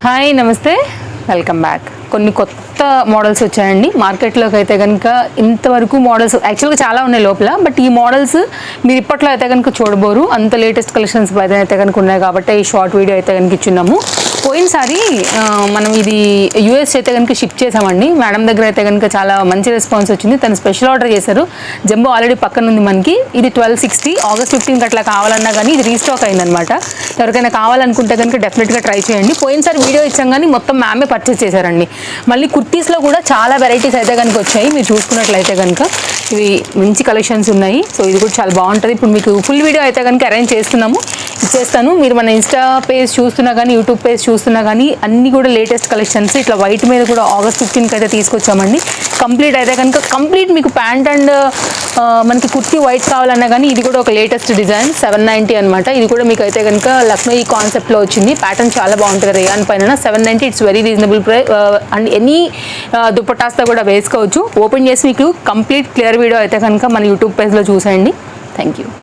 Hi నమస్తే, welcome back. కొన్ని కొత్త మోడల్స్ వచ్చాయండి మార్కెట్లోకి. అయితే కనుక ఇంతవరకు మోడల్స్ యాక్చువల్గా చాలా ఉన్నాయి లోపల, బట్ ఈ మోడల్స్ మీరు ఇప్పట్లో అయితే కనుక చూడబోరు. అంత లేటెస్ట్ కలెక్షన్స్ అయితే కనుక ఉన్నాయి కాబట్టి ఈ షార్ట్ వీడియో అయితే కనుక ఇచ్చున్నాము. పోయినసారి మనం ఇది యూఎస్ అయితే కనుక షిప్ చేసామండి. మేడం దగ్గర అయితే కనుక చాలా మంచి రెస్పాన్స్ వచ్చింది. తను స్పెషల్ ఆర్డర్ చేశారు. జంబో ఆల్రెడీ పక్కన ఉంది మనకి. ఇది 1260 ఆగస్ట్ 15 అట్లా కావాలన్నా కానీ ఇది రీస్టాక్ అయిందనమాట. ఎవరికైనా కావాలనుకుంటే కనుక డెఫినెట్గా ట్రై చేయండి. పోయినసారి వీడియో ఇచ్చాం కానీ మొత్తం మ్యామే పర్చేస్ చేశారండి. మళ్ళీ కుర్తీస్లో కూడా చాలా వెరైటీస్ అయితే కనుక వచ్చాయి. మీరు చూసుకున్నట్లయితే కనుక ఇవి మంచి కలెక్షన్స్ ఉన్నాయి. సో ఇది కూడా చాలా బాగుంటుంది. ఇప్పుడు మీకు ఫుల్ వీడియో అయితే కనుక అరేంజ్ ఇచ్చేస్తాను. మీరు మన ఇన్స్టా పేజ్ చూస్తున్నా కానీ యూట్యూబ్ పేజ్ చూస్తున్నా కానీ అన్నీ కూడా లేటెస్ట్ కలెక్షన్స్. ఇట్లా వైట్ మీద కూడా ఆగస్ట్ 15కి అయితే తీసుకొచ్చామండి. కంప్లీట్ అయితే కనుక మీకు ప్యాంట్ అండ్ మనకి కుర్తీ వైట్ కావాలన్నా కానీ ఇది కూడా ఒక లేటెస్ట్ డిజైన్ 790 అనమాట. ఇది కూడా మీకు అయితే కనుక లక్నో ఈ కాన్సెప్ట్లో వచ్చింది. ప్యాటర్న్ చాలా బాగుంటుంది. రేయాన్ పైన 790. It's very reasonable price and any దుపట్టాస్తో కూడా వేసుకోవచ్చు. ఓపెన్ చేసి మీకు కంప్లీట్ క్లియర్ వీడియో అయితే కనుక మన యూట్యూబ్ పేజ్లో చూసేయండి. Thank you.